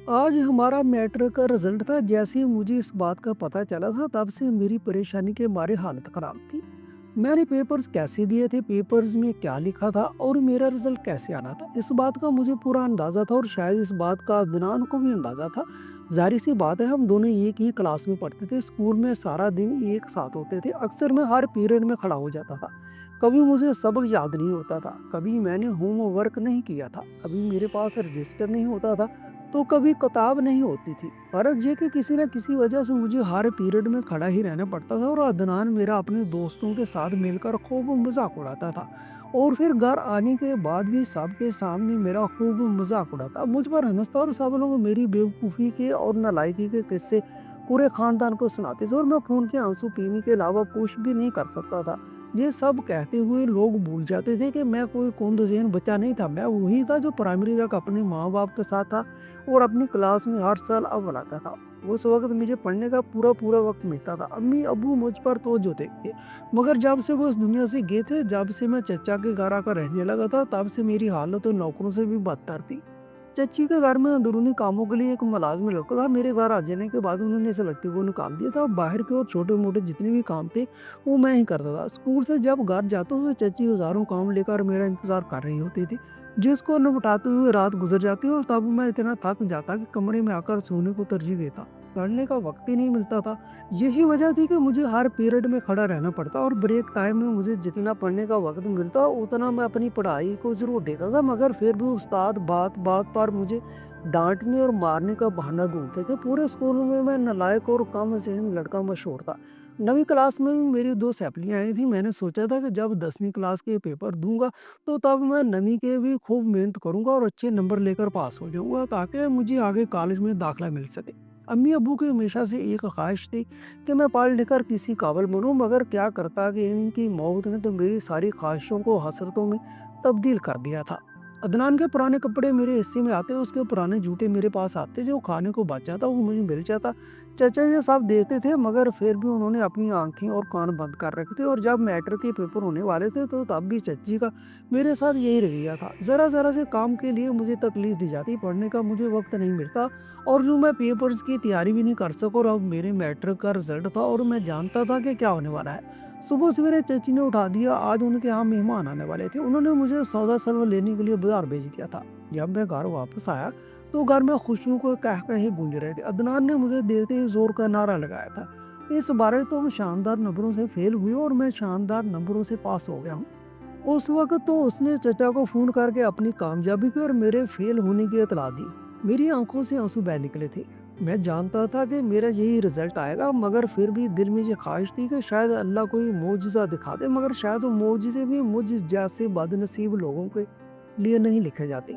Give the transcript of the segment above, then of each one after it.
آج ہمارا میٹرک کا رزلٹ تھا۔ جیسے ہی مجھے اس بات کا پتہ چلا تھا تب سے میری پریشانی کے مارے حالت خراب تھی۔ میں نے پیپرز کیسے دیے تھے، پیپرز میں کیا لکھا تھا اور میرا رزلٹ کیسے آنا تھا، اس بات کا مجھے پورا اندازہ تھا، اور شاید اس بات کا عدنان کو بھی اندازہ تھا۔ ظاہر سی بات ہے، ہم دونوں ایک ہی کلاس میں پڑھتے تھے، اسکول میں سارا دن ایک ساتھ ہوتے تھے۔ اکثر میں ہر پیریڈ میں کھڑا ہو جاتا تھا۔ کبھی مجھے سبق یاد نہیں ہوتا تھا، کبھی میں نے ہوم ورک نہیں کیا تھا، کبھی میرے پاس رجسٹر نہیں ہوتا تھا، تو کبھی کتاب نہیں ہوتی تھی۔ فرض یہ کہ کسی نہ کسی وجہ سے مجھے ہر پیریڈ میں کھڑا ہی رہنا پڑتا تھا، اور عدنان میرا اپنے دوستوں کے ساتھ مل کر خوب مذاق اڑاتا تھا، اور پھر گھر آنے کے بعد بھی سب کے سامنے میرا خوب مذاق اڑاتا، مجھ پر ہنستا، اور سب لوگ میری بیوقوفی کے اور نالائکی کے قصے پورے خاندان کو سناتے تھے، اور میں خون کے آنسو پینے کے علاوہ کچھ بھی نہیں کر سکتا تھا۔ یہ سب کہتے ہوئے لوگ بھول جاتے تھے کہ میں کوئی کند ذہن بچہ نہیں تھا، میں وہی تھا جو پرائمری تک اپنے ماں باپ کے ساتھ تھا اور اپنی کلاس میں ہر سال اول آتا تھا۔ اس وقت مجھے پڑھنے کا پورا وقت ملتا تھا، امی ابو مجھ پر توجہ دیتے تھے، مگر جب سے وہ اس دنیا سے گئے تھے، جب سے میں چچا کے گھر آ کر رہنے لگا تھا، تب سے میری حالت تو نوکروں سے بھی بدتر تھی۔ چچی کے گھر میں اندرونی کاموں کے لیے ایک ملازم لڑکا تھا، میرے گھر آ جانے کے بعد انہوں نے اس لڑکے کو نکال دیا تھا، باہر کے اور چھوٹے موٹے جتنے بھی کام تھے وہ میں ہی کرتا تھا۔ اسکول سے جب گھر جاتا تو چچی ہزاروں کام لے کر میرا انتظار کر رہی ہوتی تھی، جس کو نپٹاتے ہوئے رات گزر جاتی، اور تب میں اتنا تھک جاتا کہ کمرے میں آ کر سونے کو ترجیح دیتا، پڑھنے کا وقت ہی نہیں ملتا تھا۔ یہی وجہ تھی کہ مجھے ہر پیریڈ میں کھڑا رہنا پڑتا، اور بریک ٹائم میں مجھے جتنا پڑھنے کا وقت ملتا اتنا میں اپنی پڑھائی کو ضرور دیتا تھا، مگر پھر بھی استاد بات بات پر مجھے ڈانٹنے اور مارنے کا بہانہ ڈھونڈتے تھے۔ پورے اسکول میں نالائق اور کم ذہن لڑکا مشہور تھا۔ 9ویں کلاس میں میری 2 سیپلیاں آئی تھیں، میں نے سوچا تھا کہ جب 10ویں کلاس کے پیپر دوں گا تو تب میں 9ویں کے بھی خوب محنت کروں گا اور اچھے نمبر لے کر پاس ہو جاؤں گا، تاکہ مجھے آگے کالج میں داخلہ مل سکے۔ امی ابو کی ہمیشہ سے ایک خواہش تھی کہ میں پڑھ لکھ کر کسی قابل بنوں، مگر کیا کرتا کہ ان کی موت نے تو میری ساری خواہشوں کو حسرتوں میں تبدیل کر دیا تھا۔ عدنان کے پرانے کپڑے میرے حصے میں آتے، اس کے پرانے جوتے میرے پاس آتے، جو کھانے کو بچ جاتا وہ مجھے مل جاتا۔ چچا یہ سب دیتے تھے، مگر پھر بھی انہوں نے اپنی آنکھیں اور کان بند کر رکھے تھے، اور جب میٹرک کے پیپر ہونے والے تھے تو تب بھی چچی کا میرے ساتھ یہی رویہ تھا۔ ذرا ذرا سے کام کے لیے مجھے تکلیف دی جاتی، پڑھنے کا مجھے وقت نہیں ملتا، اور جو میں پیپرز کی تیاری بھی نہیں کر سکا، اور اب میرے میٹرک کا رزلٹ تھا اور میں جانتا تھا کہ کیا ہونے والا ہے۔ صبح سویرے چچی نے اٹھا دیا، آج ان کے یہاں مہمان آنے والے تھے، انہوں نے مجھے سودا سلوا لینے کے لیے بازار بھیج دیا تھا۔ جب میں گھر واپس آیا تو گھر میں خوشیوں کو قہقہے گونج رہے تھے۔ عدنان نے مجھے دیتے ہی زور کا نعرہ لگایا تھا، اس بارے تم شاندار نمبروں سے فیل ہوئے اور میں شاندار نمبروں سے پاس ہو گیا ہوں۔ اس وقت تو اس نے چچا کو فون کر کے اپنی کامیابی کی اور میرے فیل ہونے کی اطلاع دی۔ میری آنکھوں سے آنسو بہہ نکلے تھے، میں جانتا تھا کہ میرا یہی رزلٹ آئے گا، مگر پھر بھی دل میں یہ خواہش تھی کہ شاید اللہ کوئی معجزہ دکھا دے، مگر شاید وہ معجزے بھی مجھ جیسے بد نصیب لوگوں کے لیے نہیں لکھے جاتے۔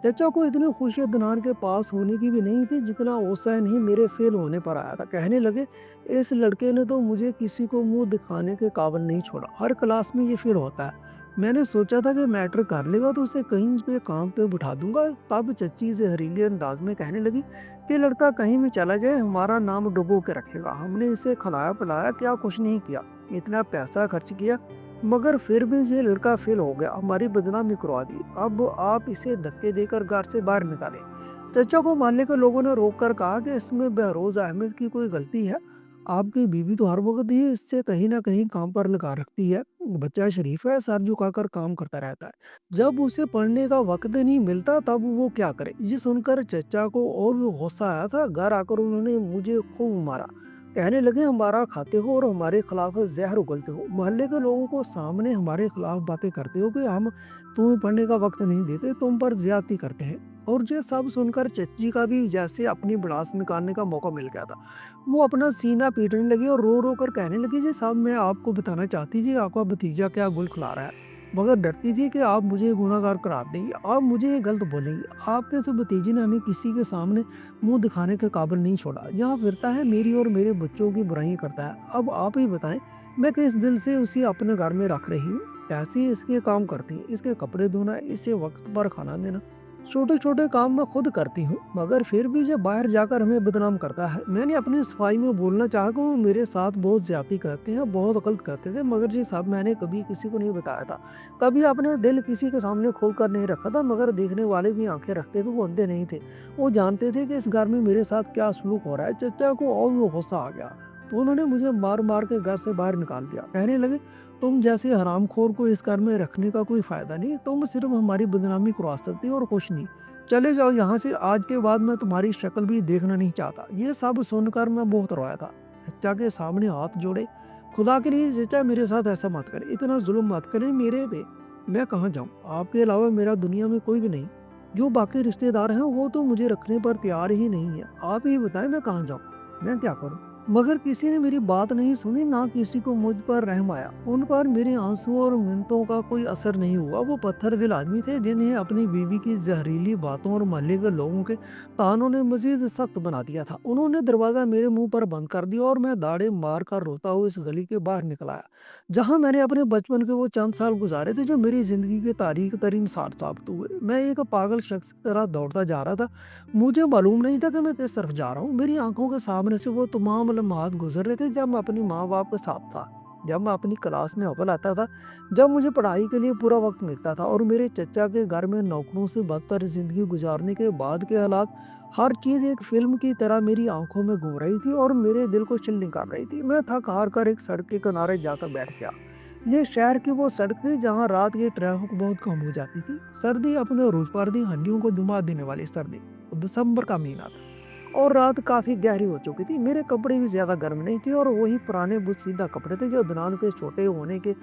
چچا کو اتنی خوشی عدنان کے پاس ہونے کی بھی نہیں تھی جتنا حسین ہی میرے فیل ہونے پر آیا تھا۔ کہنے لگے، اس لڑکے نے تو مجھے کسی کو منہ دکھانے کے قابل نہیں چھوڑا، ہر کلاس میں یہ فیل ہوتا ہے۔ میں نے سوچا تھا کہ میٹرک کر لے گا تو اسے کہیں پہ کام پہ بٹھا دوں گا۔ تب چچی زہریلے انداز میں کہنے لگی کہ لڑکا کہیں بھی چلا جائے ہمارا نام ڈبو کے رکھے گا، ہم نے اسے کھلایا پلایا کیا کچھ نہیں کیا، اتنا پیسہ خرچ کیا، مگر پھر بھی یہ لڑکا فیل ہو گیا، ہماری بدنامی کروا دی، اب آپ اسے دھکے دے کر گھر سے باہر نکالیں۔ چچا کو محلے کے لوگوں نے روک کر کہا کہ اس میں بہروز احمد کی کوئی غلطی ہے، آپ کی بیوی تو ہر وقت ہی اس سے کہیں نہ کہیں کام پر لگا رکھتی ہے، بچہ شریف ہے، سر جھکا کر کام کرتا رہتا ہے، جب اسے پڑھنے کا وقت نہیں ملتا تب وہ کیا کرے۔ یہ سن کر چچا کو اور بھی غصہ آیا تھا، گھر آ کر انہوں نے مجھے خوب مارا، کہنے لگے ہمارا کھاتے ہو اور ہمارے خلاف زہر اگلتے ہو، محلے کے لوگوں کو سامنے ہمارے خلاف باتیں کرتے ہو کہ ہم تمہیں پڑھنے کا وقت نہیں دیتے، تم پر زیادتی کرتے ہیں۔ اور یہ سب سن کر چچی کا بھی جیسے اپنی بڑاس نکالنے کا موقع مل گیا تھا، وہ اپنا سینہ پیٹنے لگی اور رو رو کر کہنے لگی، یہ سب میں آپ کو بتانا چاہتی تھی آپ کا بھتیجا کیا گل کھلا رہا ہے، مگر ڈرتی تھی کہ آپ مجھے گناہ گار قرار دیں گی، آپ مجھے یہ غلط بولیں گی، آپ کے اس بھتیجے نے ہمیں کسی کے سامنے منہ دکھانے کے قابل نہیں چھوڑا، یہاں پھرتا ہے میری اور میرے بچوں کی برائی کرتا ہے، اب آپ ہی بتائیں میں کس دل سے اسے اپنے گھر میں رکھ رہی ہوں، کیسے اس کے کام کرتی ہیں، اس کے کپڑے دھونا، اسے وقت پر کھانا دینا، چھوٹے چھوٹے کام میں خود کرتی ہوں مگر پھر بھی جب باہر جا کر ہمیں بدنام کرتا ہے۔ میں نے اپنی صفائی میں بولنا چاہا کہ وہ میرے ساتھ بہت زیادتی کرتے ہیں، بہت غلط کرتے تھے، مگر جی صاحب میں نے کبھی کسی کو نہیں بتایا تھا، کبھی اپنے دل کسی کے سامنے کھول کر نہیں رکھا تھا، مگر دیکھنے والے بھی آنکھیں رکھتے تھے، وہ اندھے نہیں تھے، وہ جانتے تھے کہ اس گھر میں میرے ساتھ کیا سلوک ہو رہا ہے۔ چچا کو اور وہ غصہ آ گیا تو انہوں نے مجھے مار مار کے گھر سے باہر نکال دیا، کہنے لگے تم جیسے حرام خور کو اس گھر میں رکھنے کا کوئی فائدہ نہیں، تم صرف ہماری بدنامی کروا سکتے ہو اور کچھ نہیں، چلے جاؤ یہاں سے، آج کے بعد میں تمہاری شکل بھی دیکھنا نہیں چاہتا۔ یہ سب سن کر میں بہت رویا تھا، چچا کے سامنے ہاتھ جوڑے، خدا کے لیے چچا میرے ساتھ ایسا مت کرے، اتنا ظلم مت کرے میرے پہ، میں کہاں جاؤں، آپ کے علاوہ میرا دنیا میں کوئی بھی نہیں، جو باقی رشتے دار ہیں وہ تو مجھے رکھنے پر تیار ہی نہیں ہے، آپ ہی بتائیں میں کہاں جاؤں، میں کیا کروں۔ مگر کسی نے میری بات نہیں سنی، نہ کسی کو مجھ پر رحم آیا، ان پر میرے آنسو اور منتوں کا کوئی اثر نہیں ہوا۔ وہ پتھر دل آدمی تھے جنہیں اپنی بیوی کی زہریلی باتوں اور محلے کے لوگوں کے طعنوں نے مزید سخت بنا دیا تھا۔ انہوں نے دروازہ میرے منہ پر بند کر دیا اور میں داڑھیں مار کر روتا ہوا اس گلی کے باہر نکل آیا، جہاں میں نے اپنے بچپن کے وہ چند سال گزارے تھے جو میری زندگی کے تاریخ ترین سال ثابت ہوئے۔ میں ایک پاگل شخص کی طرح دوڑتا جا رہا تھا، مجھے معلوم نہیں تھا کہ میں کس طرف جا رہا ہوں۔ میری آنکھوں کے سامنے سے وہ تمام لمحات گزر رہے تھے جب میں اپنی ماں باپ کے ساتھ تھا، جب میں اپنی کلاس میں اول آتا تھا، جب مجھے پڑھائی کے لیے پورا وقت ملتا تھا، اور میرے چچا کے گھر میں نوکروں سے بدتر زندگی گزارنے کے بعد کے حالات۔ ہر چیز ایک فلم کی طرح میری آنکھوں میں گھوم رہی تھی اور میرے دل کو چل نکال رہی تھی۔ میں تھک ہار کر ایک سڑک کے کنارے جا کر بیٹھ گیا۔ یہ شہر کی وہ سڑک تھی جہاں رات کی ٹریفک بہت کم ہو جاتی تھی، سردی اپنے عروج پر تھی، ہڈیوں کو دما دینے والی سردی، دسمبر کا مہینہ تھا اور رات کافی گہری ہو چکی تھی۔ میرے کپڑے بھی زیادہ گرم نہیں تھے اور وہی پرانے بوسیدہ کپڑے تھے جو دنان کے چھوٹے ہونے کے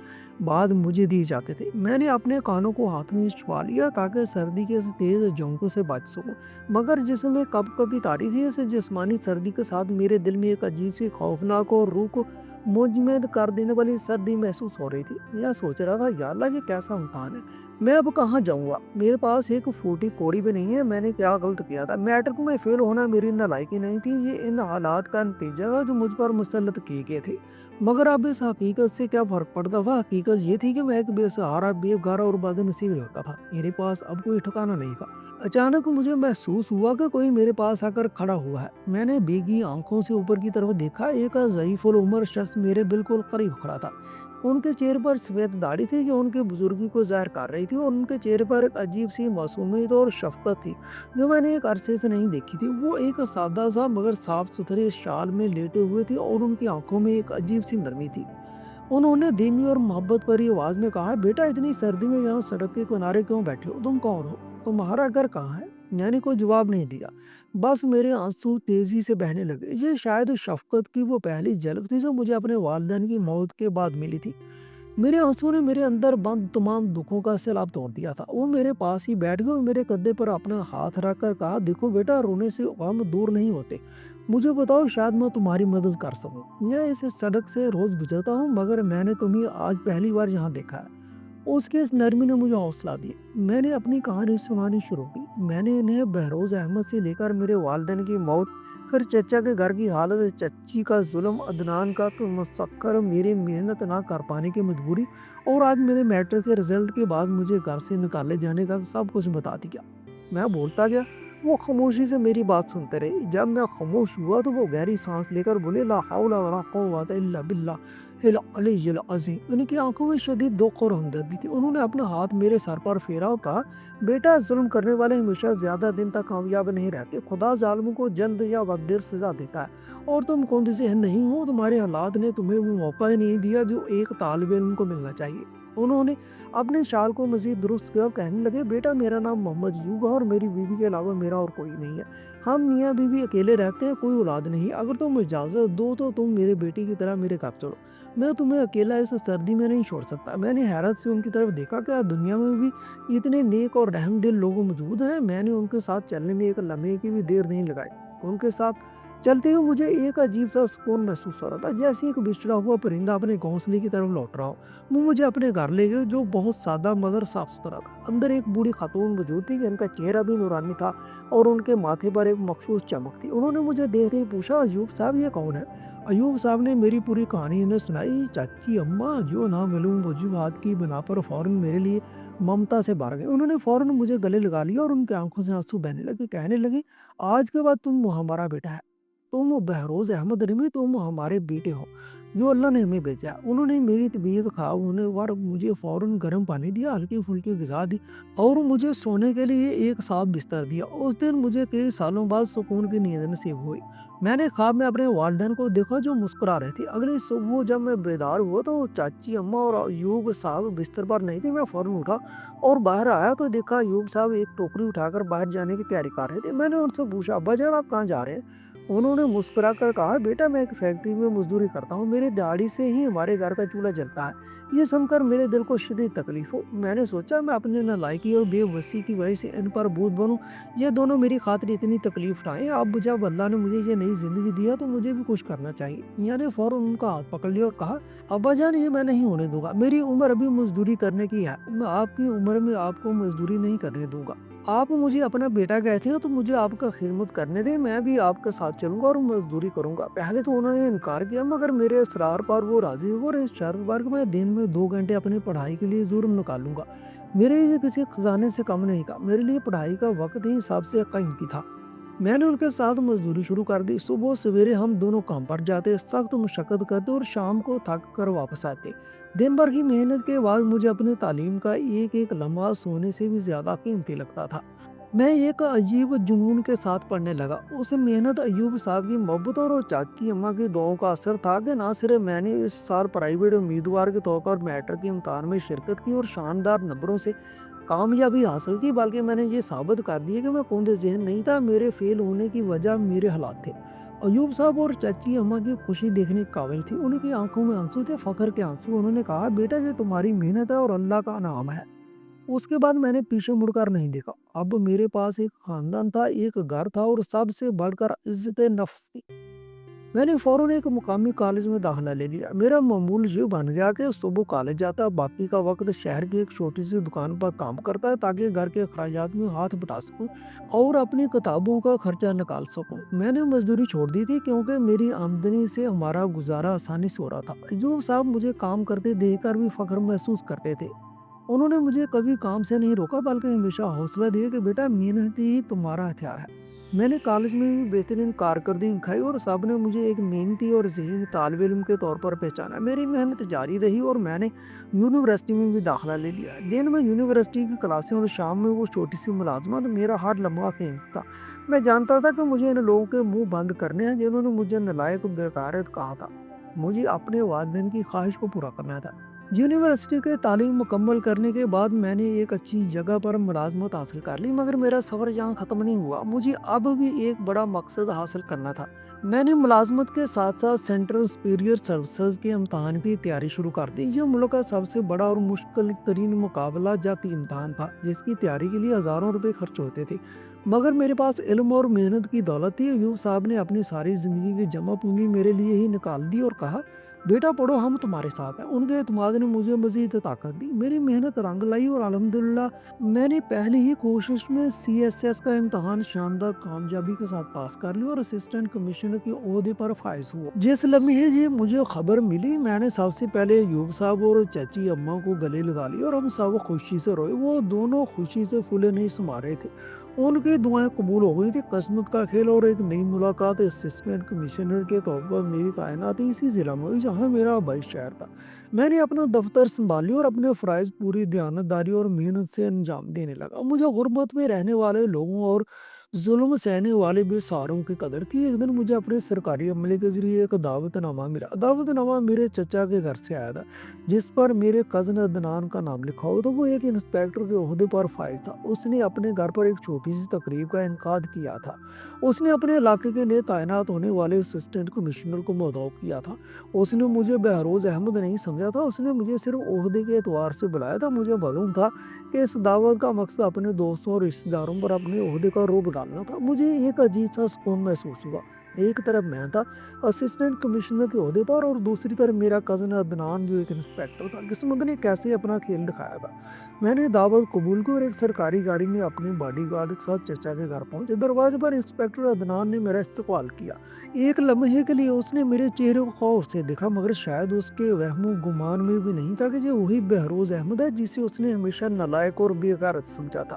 بعد مجھے دیے جاتے تھے۔ میں نے اپنے کانوں کو ہاتھوں میں چھپا لیا تاکہ سردی کے تیز جھونکوں سے بچ سکوں، مگر جسم میں کب کبھی تاری تھی۔ اس جسمانی سردی کے ساتھ میرے دل میں ایک عجیب سی خوفناک اور روح کو مجمد کر دینے والی سردی محسوس ہو رہی تھی۔ میں سوچ رہا تھا یا اللہ یہ کیسا امتحان ہے، میں اب کہاں جاؤں گا، میرے پاس ایک پھوٹی کوڑی بھی نہیں ہے، میں نے کیا غلط کیا تھا۔ میٹرک میں فیل ہونا میری نالائکی نہیں تھی، یہ ان حالات کا نتیجہ تھا جو مجھ پر مسلط کیے گئے تھے، مگر اب اس حقیقت سے کیا فرق پڑتا تھا۔ حقیقت یہ تھی کہ میں ایک بے سہارا، بے گھر اور بد نصیب لڑکا تھا، میرے پاس اب کوئی ٹھکانہ نہیں تھا۔ اچانک مجھے محسوس ہوا کہ کوئی میرے پاس آ کر کھڑا ہوا ہے۔ میں نے بھیگی آنکھوں سے اوپر کی طرف دیکھا، ایک ضعیف العمر شخص میرے بالکل قریب کھڑا تھا۔ ان کے چہرے پر سفید داڑھی تھی جو ان کی بزرگی کو ظاہر کر رہی تھی، اور ان کے چہرے پر ایک عجیب سی معصومیت اور شفقت تھی جو میں نے ایک عرصے سے نہیں دیکھی تھی۔ وہ ایک سادہ سا مگر صاف ستھرے شال میں لیٹے ہوئے تھے اور ان کی آنکھوں میں ایک عجیب سی نرمی تھی۔ انہوں نے دھیمی اور محبت بھری آواز میں کہا، بیٹا اتنی سردی میں یہاں سڑک کے کنارے کیوں بیٹھے ہو، تم کون ہو، تمہارا گھر کہاں ہے؟ میں نے کوئی جواب نہیں دیا، بس میرے آنسو تیزی سے بہنے لگے۔ یہ شاید شفقت کی وہ پہلی جھلک تھی جو مجھے اپنے والدین کی موت کے بعد ملی تھی۔ میرے آنسو نے میرے اندر بند تمام دکھوں کا سیلاب توڑ دیا تھا۔ وہ میرے پاس ہی بیٹھ گئے اور میرے کندھے پر اپنا ہاتھ رکھ کر کہا، دیکھو بیٹا، رونے سے غم دور نہیں ہوتے، مجھے بتاؤ شاید میں تمہاری مدد کر سکوں۔ میں اس سڑک سے روز گزرتا ہوں مگر میں نے تمہیں آج پہلی بار یہاں دیکھا ہے۔ اس کی اس نرمی نے مجھے حوصلہ دیا۔ میں نے اپنی کہانی سنانی شروع کی۔ میں نے انہیں بہروز احمد سے لے کر میرے والدین کی موت، پھر چچا کے گھر کی حالت، چچی کا ظلم، عدنان کا مسخر، میری محنت نہ کر پانے کی مجبوری، اور آج میرے میٹرک کے رزلٹ کے بعد مجھے گھر سے نکالے جانے کا سب کچھ بتا دیا۔ میں بولتا گیا، وہ خاموشی سے میری بات سنتے رہے۔ جب میں خاموش ہوا تو وہ گہری سانس لے کر بولے، لا حول ولا قوت الا باللہ العلی العظیم۔ ان کی آنکھوں میں شدید دکھ اور ہمدردی تھی۔ انہوں نے اپنا ہاتھ میرے سر پر پھیرا اور کہا، بیٹا، ظلم کرنے والے ہمیشہ زیادہ دن تک کامیاب نہیں رہتے، خدا ظالموں کو جلد یا دیر سزا دیتا ہے، اور تم کند ذہن نہیں ہو، تمہارے حالات نے تمہیں وہ موقع ہی نہیں دیا جو ایک طالب علم کو ملنا چاہیے۔ انہوں نے اپنے شال کو مزید درست کیا اور کہنے لگے، بیٹا، میرا نام محمد ایوب ہے اور میری بیوی کے علاوہ میرا اور کوئی نہیں ہے، ہم میاں بیوی اکیلے رہتے ہیں، کوئی اولاد نہیں۔ اگر تم اجازت دو تو تم میرے بیٹی کی طرح میرے گھر چلو، میں تمہیں اکیلا اس سردی میں نہیں چھوڑ سکتا۔ میں نے حیرت سے ان کی طرف دیکھا، کیا دنیا میں بھی اتنے نیک اور رحم دل لوگ موجود ہیں؟ میں نے ان کے ساتھ چلنے میں ایک لمحے کی بھی دیر نہیں لگائی۔ ان کے ساتھ چلتے ہوئے مجھے ایک عجیب سا سکون محسوس ہو رہا تھا، جیسے ایک بچھڑا ہوا پرندہ اپنے گھونسلے کی طرف لوٹ رہا ہو۔ وہ مجھے اپنے گھر لے گئے جو بہت سادہ مگر صاف ستھرا تھا۔ اندر ایک بوڑھی خاتون موجود تھی جن کا چہرہ بھی نورانی تھا اور ان کے ماتھے پر ایک مخصوص چمک تھی۔ انہوں نے مجھے دیکھتے ہی پوچھا، ایوب صاحب یہ کون ہے؟ ایوب صاحب نے میری پوری کہانی انہیں سنائی۔ چاچی اماں جو نامعلوم وجوہات کی بنا پر فوراً میرے لیے ممتا سے بھر گئے۔ انہوں نے فوراً مجھے گلے لگا لیا اور ان کی آنکھوں سے آنسو بہنے لگے، کہنے لگے آج کے بعد تم ہمارا بیٹا ہے، تم بہروز احمد رمی، تم ہمارے بیٹے ہو جو اللہ نے ہمیں بھیجا ہے۔ انہوں نے میری طبیعت خراب ہونے پر مجھے فوراً گرم پانی دیا، ہلکی پھلکی غذا دی اور مجھے سونے کے لیے ایک صاف بستر دیا۔ اس دن مجھے کئی سالوں بعد سکون کی نیند نصیب ہوئی۔ میں نے خواب میں اپنے والدین کو دیکھا جو مسکرا رہے تھے۔ اگلی صبح جب میں بیدار ہوا تو چاچی اماں اور ایوب صاحب بستر پر نہیں تھے۔ میں فوراً اٹھا اور باہر آیا تو دیکھا ایوب صاحب ایک ٹوکری اٹھا کر باہر جانے کی تیاری کر رہے تھے۔ میں نے ان سے پوچھا ابا جان آپ کہاں جا رہے ہیں؟ انہوں نے مسکرا کر کہا بیٹا میں ایک فیکٹری میں مزدوری کرتا ہوں، میری دہاڑی سے ہی ہمارے گھر کا چولہا جلتا ہے۔ یہ سن کر میرے دل کو شدید تکلیف ہو۔ میں نے سوچا میں اپنے نالائکی اور بے بسی کی وجہ سے ان پر بوجھ بنوں، یہ دونوں میری خاطر اتنی تکلیف اٹھائیں۔ اب جب اللہ نے مجھے یہ نئی زندگی دیا تو مجھے بھی کچھ کرنا چاہیے۔ میاں نے فوراً ان کا ہاتھ پکڑ لیا اور کہا ابا جان یہ میں نہیں ہونے دوں گا، میری عمر ابھی مزدوری کرنے کی ہے، میں آپ کی عمر میں آپ کو مزدوری نہیں کرنے دوں گا۔ آپ مجھے اپنا بیٹا کہتے ہیں تو مجھے آپ کا خدمت کرنے دیں، میں بھی آپ کے ساتھ چلوں گا اور مزدوری کروں گا۔ پہلے تو انہوں نے انکار کیا مگر میرے اصرار پر وہ راضی ہوئے اور اس شرط پر کہ میں دن میں 2 گھنٹے اپنی پڑھائی کے لیے ضرور نکالوں گا۔ میرے لیے کسی خزانے سے کم نہیں تھا، میرے لیے پڑھائی کا وقت ہی سب سے قیمتی تھا۔ میں نے ان کے ساتھ مزدوری شروع کر دی۔ صبح سویرے ہم دونوں کام پر جاتے، سخت مشقت کرتے اور شام کو تھک کر واپس آتے۔ دن بھر کی محنت کے بعد مجھے اپنی تعلیم کا ایک ایک لمحہ سونے سے بھی زیادہ قیمتی لگتا تھا۔ میں ایک عجیب جنون کے ساتھ پڑھنے لگا۔ اس محنت، ایوب صاحب کی محبت اور چاچی اماں کی دعاؤں کا اثر تھا کہ نہ صرف میں نے اس سال پرائیویٹ امیدوار کے طور پر میٹرک کے امتحان میں شرکت کی اور شاندار نمبروں سے کامیابی حاصل کی، بلکہ میں نے یہ ثابت کر دیا کہ میں کند ذہن نہیں تھا۔ میرے فیل ہونے کی وجہ میرے حالات تھے۔ ایوب صاحب اور چاچی اماں کی خوشی دیکھنے کے قابل تھی، ان کی آنکھوں میں آنسو تھے، فخر کے آنسو۔ انہوں نے کہا بیٹا یہ تمہاری محنت ہے اور اللہ کا انعام ہے۔ اس کے بعد میں نے پیچھے مڑ کر نہیں دیکھا۔ اب میرے پاس ایک خاندان تھا، ایک گھر تھا اور سب سے بڑھ کر عزت نفس تھی۔ میں نے فوراً ایک مقامی کالج میں داخلہ لے لیا۔ میرا معمول یہ بن گیا کہ صبح کالج جاتا، باقی کا وقت شہر کی ایک چھوٹی سی دکان پر کام کرتا ہے تاکہ گھر کے اخراجات میں ہاتھ بٹا سکوں اور اپنی کتابوں کا خرچہ نکال سکوں۔ میں نے مزدوری چھوڑ دی تھی کیونکہ میری آمدنی سے ہمارا گزارا آسانی سے ہو رہا تھا۔ جو صاحب مجھے کام کرتے دیکھ کر بھی فخر محسوس کرتے تھے۔ انہوں نے مجھے کبھی کام سے نہیں روکا بلکہ ہمیشہ حوصلہ دیا کہ بیٹا محنت ہی تمہارا ہتھیار ہے۔ میں نے کالج میں بھی بہترین کارکردگی دکھائی اور سب نے مجھے ایک محنتی اور ذہین طالب علم کے طور پر پہچانا۔ میری محنت جاری رہی اور میں نے یونیورسٹی میں بھی داخلہ لے لیا۔ دن میں یونیورسٹی کی کلاسیں اور شام میں وہ چھوٹی سی ملازمت، میرا ہر لمحہ قیمتی تھا۔ میں جانتا تھا کہ مجھے ان لوگوں کے منہ بند کرنے ہیں جنہوں نے مجھے نالائق و بیکارت کہا تھا۔ مجھے اپنے والدین کی خواہش کو پورا کرنا تھا۔ یونیورسٹی کے تعلیم مکمل کرنے کے بعد میں نے ایک اچھی جگہ پر ملازمت حاصل کر لی، مگر میرا سفر یہاں ختم نہیں ہوا۔ مجھے اب بھی ایک بڑا مقصد حاصل کرنا تھا۔ میں نے ملازمت کے ساتھ ساتھ سینٹرل سپیریئر سروسز کے امتحان کی تیاری شروع کر دی۔ یہ ملک کا سب سے بڑا اور مشکل ترین مقابلہ جاتی امتحان تھا جس کی تیاری کے لیے ہزاروں روپے خرچ ہوتے تھے، مگر میرے پاس علم اور محنت کی دولت تھی۔ ایوب صاحب نے اپنی ساری زندگی کی جمع پونجی میرے لیے ہی نکال دی اور کہا بیٹا پڑھو، ہم تمہارے ساتھ ہیں۔ ان کے اعتماد نے مجھے مزید طاقت دی، میری محنت رنگ لائی اور الحمدللہ میں نے پہلی ہی کوشش میں CSS کا امتحان شاندار کامیابی کے ساتھ پاس کر لیا اور اسسٹنٹ کمشنر کے عہدے پر فائز ہوا۔ جس لمحے یہ مجھے خبر ملی میں نے سب سے پہلے ایوب صاحب اور چچی اماں کو گلے لگا لیا اور ہم سب خوشی سے روئے۔ وہ دونوں خوشی سے پھولے نہیں سما رہے تھے، ان کی دعائیں قبول ہو گئی تھی۔ قسمت کا کھیل اور ایک نئی ملاقات اسسٹنٹ کمشنر کے طور پر میری تعیناتی اسی ضلع میں ہوئی جہاں میرا آبائی شہر تھا۔ میں نے اپنا دفتر سنبھال لیا اور اپنے فرائض پوری دیانتداری اور محنت سے انجام دینے لگا۔ مجھے غربت میں رہنے والے لوگوں اور ظلم سہنے والے بے سہاروں کی قدر تھی۔ ایک دن مجھے اپنے سرکاری عملے کے ذریعے ایک دعوت نامہ ملا۔ دعوت نامہ میرے چچا کے گھر سے آیا تھا جس پر میرے کزن عدنان کا نام لکھا ہوا تھا۔ وہ ایک انسپیکٹر کے عہدے پر فائز تھا۔ اس نے اپنے گھر پر ایک چھوٹی سی تقریب کا انعقاد کیا تھا۔ اس نے اپنے علاقے کے لیے تعینات ہونے والے اسسٹنٹ کمشنر کو مدعو کیا تھا۔ اس نے مجھے بہروز احمد نہیں سمجھا تھا، اس نے مجھے صرف عہدے کے اعتبار سے بلایا تھا۔ مجھے معلوم تھا کہ اس دعوت کا مقصد اپنے دوستوں اور رشتہ داروں پر اپنے عہدے کا رعب ڈالنا تھا۔ مجھے ایک عجیب سا سکون محسوس ہوا۔ ایک طرف میں تھا اسسٹنٹ کمشنر کے عہدے پر اور دوسری طرف میرا کزن عدنان جو ایک انسپیکٹر تھا۔ قسمت نے کیسے اپنا کھیل دکھایا تھا۔ میں نے دعوت قبول کی اور ایک سرکاری گاڑی میں اپنی باڈی گارڈ کے ساتھ چچا کے گھر پہنچے۔ دروازے پر انسپیکٹر عدنان نے میرا استقبال کیا۔ ایک لمحے کے لیے اس نے میرے چہرے کو غور سے دیکھا، مگر شاید اس کے وہم و گمان میں بھی نہیں تھا کہ یہ وہی بہروز احمد ہے جسے اس نے ہمیشہ نالائق اور بے غیرت سمجھا تھا۔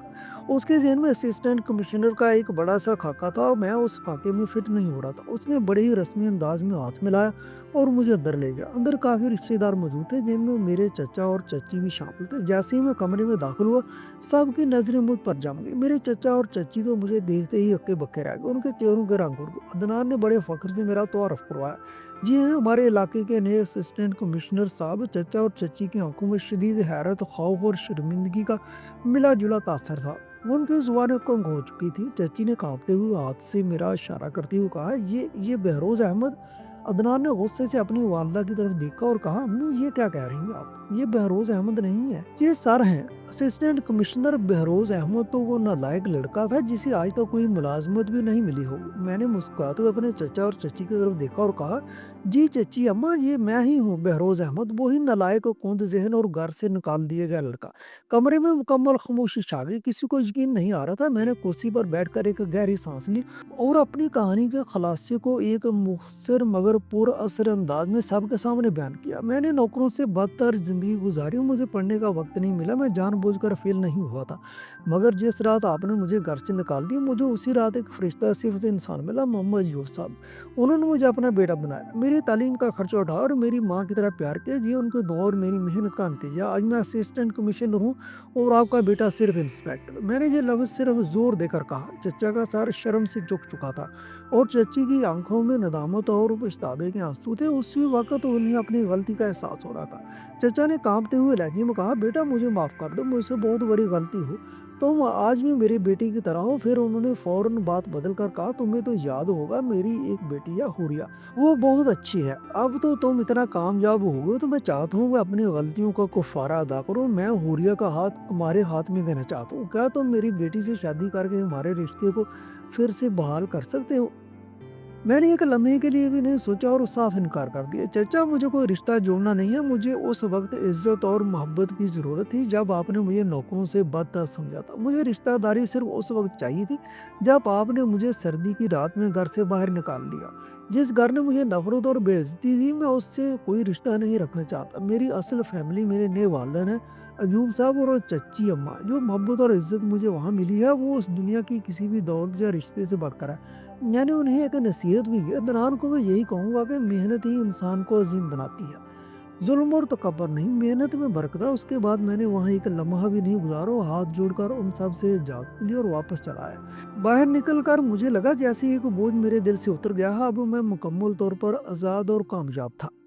اس کے ذہن میں اسسٹنٹ کمشنر کا ایک بڑا سا خاکہ تھا اور میں اس خاکے میں فٹ نہیں ہو رہا تھا۔ اس نے بڑے ہی رسمی انداز میں ہاتھ ملایا اور مجھے اندر لے گیا۔ اندر کافی رشتے دار موجود تھے، جن میں میرے چچا اور چچی بھی شامل تھے۔ جیسے ہی میں کمرے میں داخل ہوا، سب کی نظریں مجھ پر جم گئی۔ میرے چچا اور چچی تو مجھے دیکھتے ہی ہکے بکے رہ گئے، ان کے چہروں کے رنگ اڑ گئے۔ عدنان نے بڑے فخر سے میرا تعارف کروایا۔ جی ہاں، ہمارے علاقے کے نئے اسسٹنٹ کمشنر صاحب۔ چچا اور چچی کی آنکھوں میں شدید حیرت، خوف اور شرمندگی کا ملا جلا تاثر تھا۔ ان کی زبانیں کنگ ہو چکی تھی۔ چچی نے کانپتے ہوئے ہاتھ سے میرا اشارہ کرتے ہوئے کہا، یہ بہروز احمد۔ عدنان نے غصے سے اپنی والدہ کی طرف دیکھا اور کہا، امی یہ کیا کہہ رہی ہیں آپ؟ یہ بہروز احمد نہیں ہے، یہ سر ہیں اسسٹنٹ کمشنر بہروز احمد۔ تو وہ نالائق لڑکا ہے جسے آج تک کوئی ملازمت بھی نہیں ملی ہوگی۔ میں نے مسکراتے ہوئے اپنے چچا اور چچی کی طرف دیکھا اور کہا، جی چچی اماں، یہ میں ہی ہوں بہروز احمد، وہی نالائق کند ذہن اور گھر سے نکال دیے گیا لڑکا۔ کمرے میں مکمل خاموشی چھا گئی۔ کسی کو یقین نہیں آ رہا تھا۔ میں نے کرسی پر بیٹھ کر ایک گہری سانس لی اور اپنی کہانی کے خلاصے کو ایک مختصر مگر پر اثر انداز میں سب کے سامنے بیان کیا۔ میں نے نوکروں سے بدتر زندگی گزاری، مجھے پڑھنے کا وقت نہیں ملا، میں جان بوجھ کر فیل نہیں ہوا تھا، مگر جس رات آپ نے مجھے گھر سے نکال دیا، مجھے اسی رات ایک فرشتہ صفت انسان ملا، محمد یوسف صاحب۔ انہوں نے مجھے اپنا بیٹا بنایا، میری تعلیم کا خرچہ اٹھایا اور میری ماں کی طرح پیار کیا۔ یہ ان کے دور میری محنت کا نتیجہ۔ آج میں اسسٹنٹ کمشنر ہوں اور آپ کا بیٹا صرف انسپیکٹر۔ میں نے یہ لفظ صرف زور دے کر کہا۔ چچا کا سر شرم سے جھک چکا تھا اور چچی کی آنکھوں میں ندامت اور پچھتاوے کے آنسو تھے۔ اسی وقت انہیں اپنی غلطی کا احساس ہو رہا تھا۔ چچا نے کانپتے ہوئے لہجے میں کہا، بیٹا مجھے معاف کر دو، مجھ سے بہت بڑی غلطی ہو، تم آج بھی میری بیٹی کی طرح ہو۔ پھر انہوں نے فوراً بات بدل کر کہا، تمہیں تو یاد ہوگا میری ایک بیٹی ہے حوریہ، وہ بہت اچھی ہے۔ اب تو تم اتنا کامیاب ہو گئے تو میں چاہتا ہوں کہ اپنی غلطیوں کا کفارہ ادا کرو۔ میں حوریہ کا ہاتھ تمہارے ہاتھ میں دینا چاہتا ہوں۔ کیا تم میری بیٹی سے شادی کر کے ہمارے رشتے کو پھر سے بحال کر سکتے ہو؟ میں نے ایک لمحے کے لیے بھی نہیں سوچا اور صاف انکار کر دیا۔ چچا مجھے کوئی رشتہ جوڑنا نہیں ہے، مجھے اس وقت عزت اور محبت کی ضرورت تھی جب آپ نے مجھے نوکروں سے بدتر سمجھا تھا۔ مجھے رشتہ داری صرف اس وقت چاہیے تھی جب آپ نے مجھے سردی کی رات میں گھر سے باہر نکال دیا۔ جس گھر نے مجھے نفرت اور بے عزتی دی، میں اس سے کوئی رشتہ نہیں رکھنا چاہتا۔ میری اصل فیملی میرے نئے والدین ہیں، ایوب صاحب اور چچی اماں۔ جو محبت اور عزت مجھے وہاں ملی ہے وہ اس دنیا کی کسی بھی دولت یا رشتے سے بڑھ کر ہے۔ میں نے انہیں ایک نصیحت بھی کی، عدنان کو میں یہی کہوں گا کہ محنت ہی انسان کو عظیم بناتی ہے، ظلم اور تکبر نہیں۔ محنت میں برکت ہے۔ اس کے بعد میں نے وہاں ایک لمحہ بھی نہیں گزارا، ہاتھ جوڑ کر ان سب سے اجازت لی اور واپس چلا آیا۔ باہر نکل کر مجھے لگا جیسے ایک بوجھ میرے دل سے اتر گیا۔ اب میں مکمل طور پر آزاد اور کامیاب تھا۔